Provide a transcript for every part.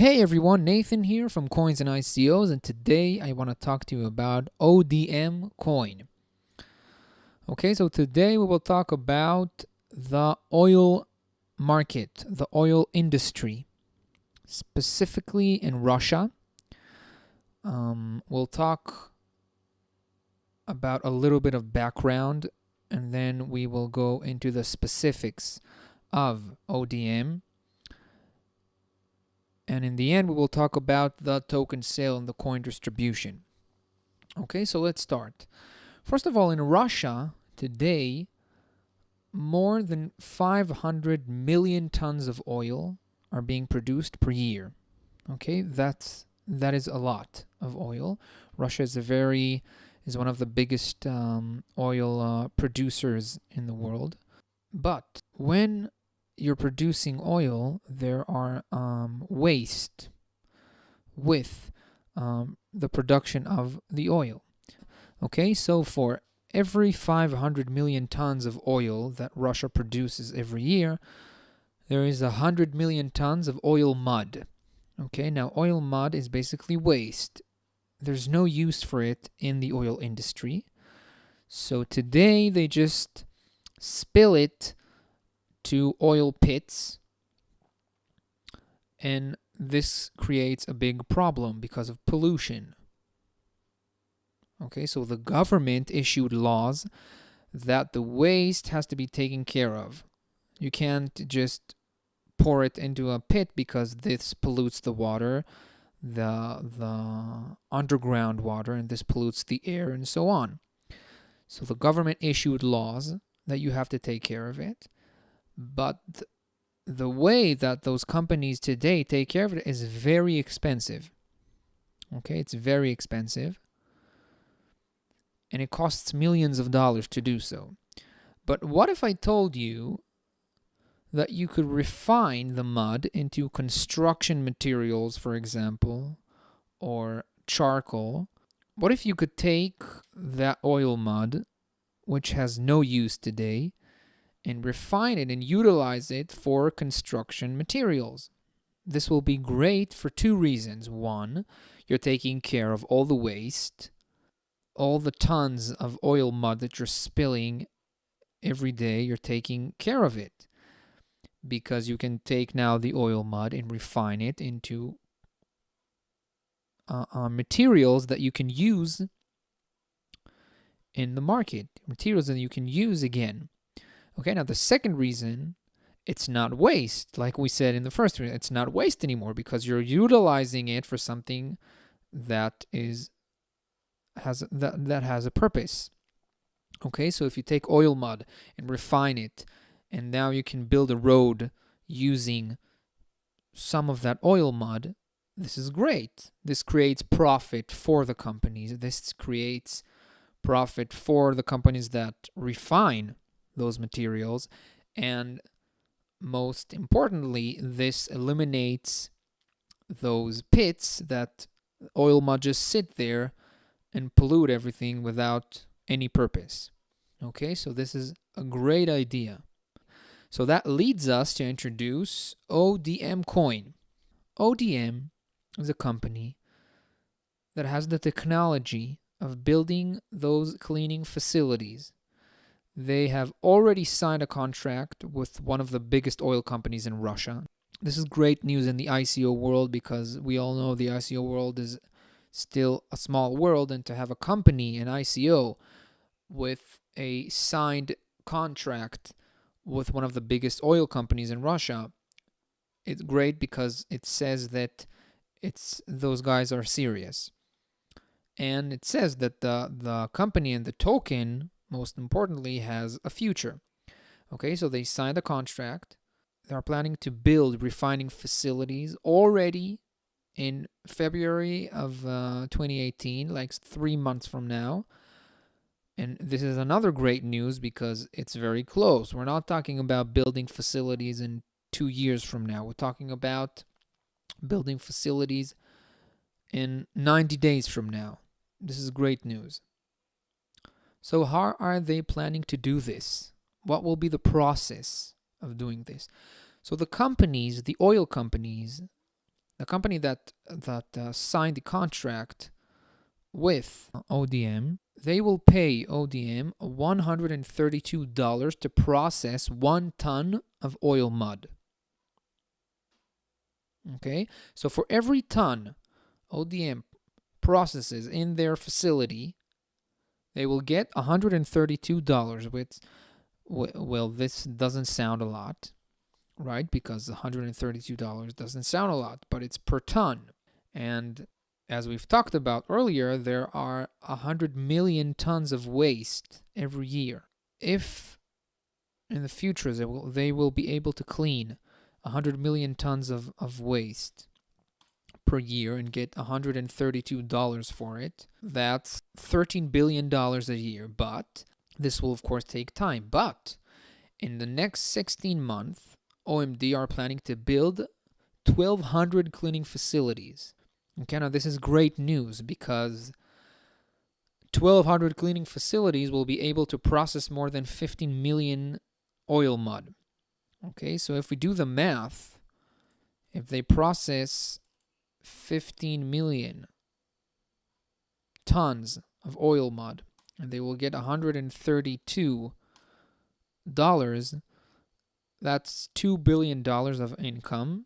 Hey everyone, Nathan here from Coins and ICOs, and today I want to talk to you about Odm Coin. Okay, so today we will talk about the oil market, the oil industry, specifically in Russia. We'll talk about a little bit of background, and then we will go into the specifics of ODM. And in the end, we will talk about the token sale and the coin distribution. Okay, so let's start. First of all, in Russia today, more than 500 million tons of oil are being produced per year. Okay, that is a lot of oil. Russia is one of the biggest oil producers in the world. But when you're producing oil, there are waste with the production of the oil. Okay, so for every 500 million tons of oil that Russia produces every year, there is 100 million tons of oil mud. Okay, now oil mud is basically waste. There's no use for it in the oil industry. So today they just spill it to oil pits, and this creates a big problem because of pollution. Okay, so the government issued laws that the waste has to be taken care of. You can't just pour it into a pit because this pollutes the water, the underground water, and this pollutes the air and so on. So the government issued laws that you have to take care of it. But the way that those companies today take care of it is very expensive. Okay, it's very expensive. And it costs millions of dollars to do so. But what if I told you that you could refine the mud into construction materials, for example, or charcoal? What if you could take that oil mud, which has no use today, and refine it and utilize it for construction materials? This will be great for two reasons. One, you're taking care of all the waste, all the tons of oil mud that you're spilling every day, you're taking care of it. Because you can take now the oil mud and refine it into materials that you can use in the market, materials that you can use again. Okay, now the second reason, it's not waste. Like we said in the first reason, it's not waste anymore because you're utilizing it for something that has a purpose. Okay, so if you take oil mud and refine it, and now you can build a road using some of that oil mud, this is great. This creates profit for the companies. This creates profit for the companies that refine those materials, and most importantly, this eliminates those pits that oil mud just sit there and pollute everything without any purpose. Okay, so this is a great idea. So that leads us to introduce Odm Coin. Odm is a company that has the technology of building those cleaning facilities. They have already signed a contract with one of the biggest oil companies in Russia. This is great news in the ICO world because we all know the ICO world is still a small world, and to have a company, an ICO, with a signed contract with one of the biggest oil companies in Russia, it's great because it says that those guys are serious. And it says that the company and the token, most importantly, has a future. Okay, so they signed a contract. They are planning to build refining facilities already in February of 2018, like 3 months from now. And this is another great news because it's very close. We're not talking about building facilities in 2 years from now. We're talking about building facilities in 90 days from now. This is great news. So how are they planning to do this? What will be the process of doing this? So the companies, the oil companies, the company that signed the contract with ODM, they will pay ODM $132 to process 1 ton of oil mud. Okay, so for every ton ODM processes in their facility, they will get $132, which, well, this doesn't sound a lot, right? Because $132 doesn't sound a lot, but it's per ton. And as we've talked about earlier, there are 100 million tons of waste every year. If in the future they will be able to clean 100 million tons of waste per year and get $132 for it, that's $13 billion a year. But this will, of course, take time. But in the next 16 months, OMD are planning to build 1,200 cleaning facilities. Okay, now this is great news because 1,200 cleaning facilities will be able to process more than 15 million oil mud. Okay, so if we do the math, if they process 15 million tons of oil mud and they will get $132, that's $2 billion of income.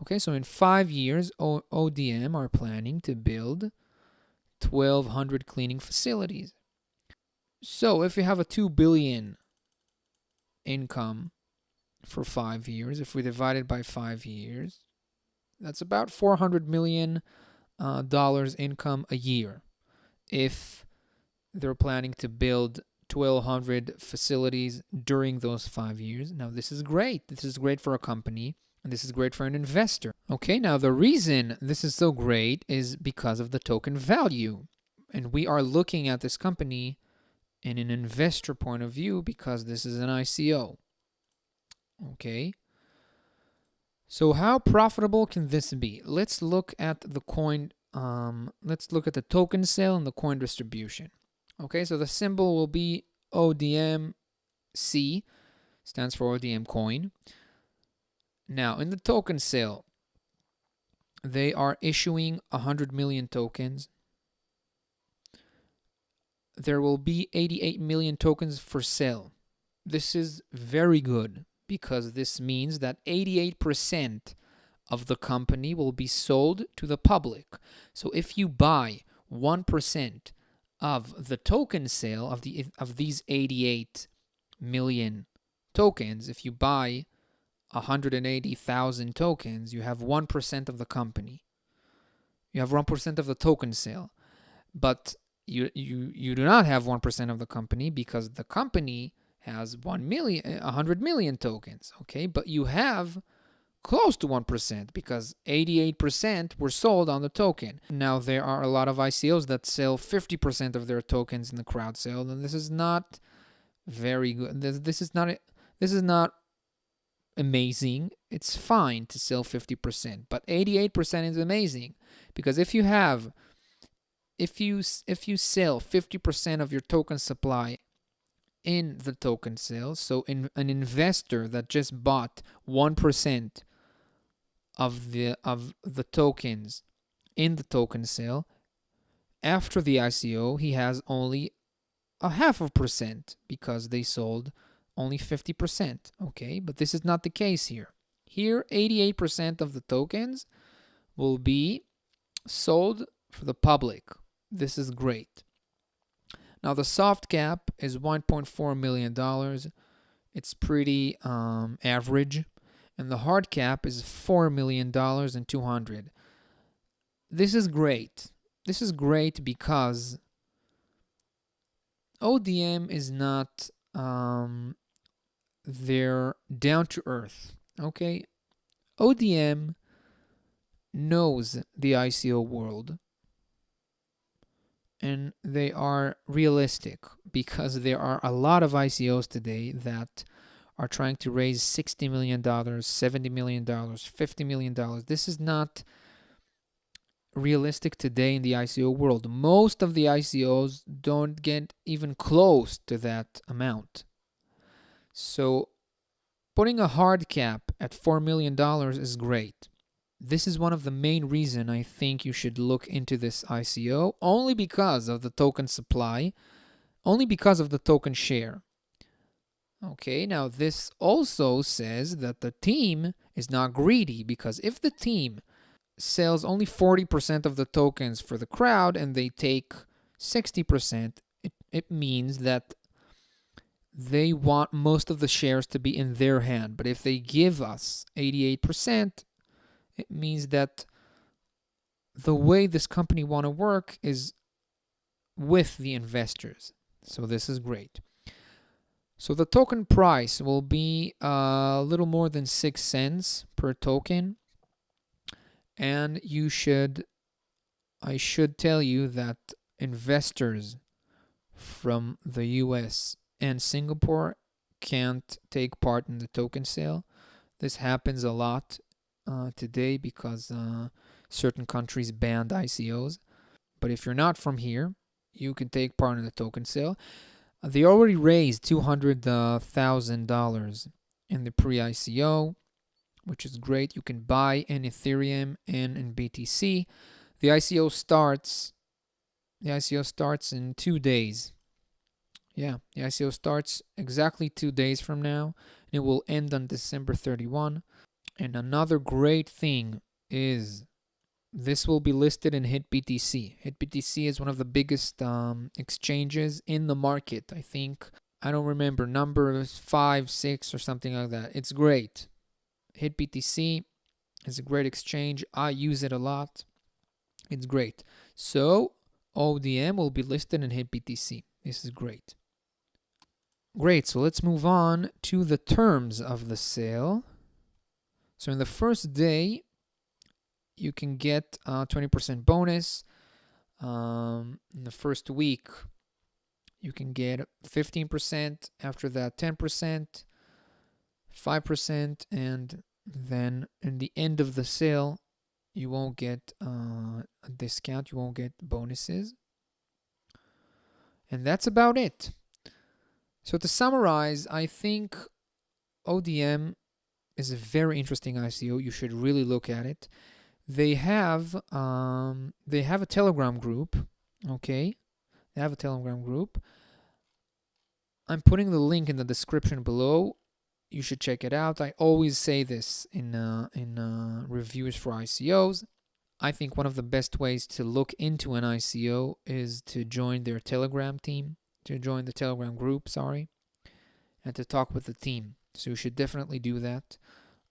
Okay, so in 5 years, ODM are planning to build 1,200 cleaning facilities. So if we have a 2 billion income for 5 years, if we divide it by 5 years, that's about $400 million income a year if they're planning to build 1,200 facilities during those 5 years. Now, this is great. This is great for a company, and this is great for an investor. Okay, now the reason this is so great is because of the token value. And we are looking at this company in an investor point of view because this is an ICO. Okay. So how profitable can this be? Let's look at the coin. Let's look at the token sale and the coin distribution. Okay, so the symbol will be ODMC, stands for Odm Coin. Now, in the token sale, they are issuing 100 million tokens. There will be 88 million tokens for sale. This is very good because this means that 88% of the company will be sold to the public. So if you buy 1% of the token sale of these 88 million tokens, if you buy 180,000 tokens, you have 1% of the company. You have 1% of the token sale. But you do not have 1% of the company because the company has 100 million tokens, okay? But you have close to 1% because 88% were sold on the token. Now, there are a lot of ICOs that sell 50% of their tokens in the crowd sale, and this is not very good. This is not amazing. It's fine to sell 50%, but 88% is amazing because if you sell 50% of your token supply in the token sale, so in an investor that just bought 1% of the tokens in the token sale, after the ICO, he has only 0.5% because they sold only 50%. Okay, but this is not the case here. Here, 88% of the tokens will be sold for the public. This is great. Now, the soft cap is $1.4 million. It's pretty average. And the hard cap is $4 million and 200. This is great. This is great because ODM is not they're down to earth. Okay? ODM knows the ICO world. And they are realistic because there are a lot of ICOs today that are trying to raise $60 million, $70 million, $50 million. This is not realistic today in the ICO world. Most of the ICOs don't get even close to that amount. So putting a hard cap at $4 million is great. This is one of the main reasons I think you should look into this ICO, only because of the token supply, only because of the token share. Okay, now this also says that the team is not greedy, because if the team sells only 40% of the tokens for the crowd and they take 60%, it means that they want most of the shares to be in their hand. But if they give us 88%, it means that the way this company want to work is with the investors. So this is great. So the token price will be a little more than 6 cents per token. And I should tell you that investors from the US and Singapore can't take part in the token sale. This happens a lot today because certain countries banned ICOs. But if you're not from here, you can take part in the token sale. They already raised $200,000 in the pre-ICO, which is great. You can buy in Ethereum and in BTC. The ICO starts in 2 days. Yeah, the ICO starts exactly 2 days from now, and it will end on December 31. And another great thing is this will be listed in HitBTC. HitBTC is one of the biggest exchanges in the market. I think, I don't remember, number 5, 6 or something like that. It's great. HitBTC is a great exchange. I use it a lot. It's great. So ODM will be listed in HitBTC. This is great. Great, so let's move on to the terms of the sale. So in the first day, you can get a 20% bonus. In the first week, you can get 15%. After that, 10%, 5%, and then in the end of the sale, you won't get a discount. You won't get bonuses. And that's about it. So to summarize, I think ODM is a very interesting ICO. You should really look at it. They have a Telegram group. Okay, they have a Telegram group. I'm putting the link in the description below. You should check it out. I always say this in reviews for ICOs. I think one of the best ways to look into an ICO is to join their Telegram team, to join the Telegram group, and to talk with the team. So you should definitely do that.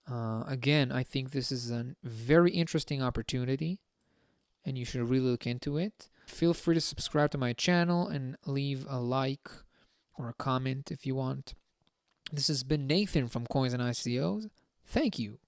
Again, I think this is a very interesting opportunity, and you should really look into it. Feel free to subscribe to my channel and leave a like or a comment if you want. This has been Nathan from Coins and ICOs. Thank you.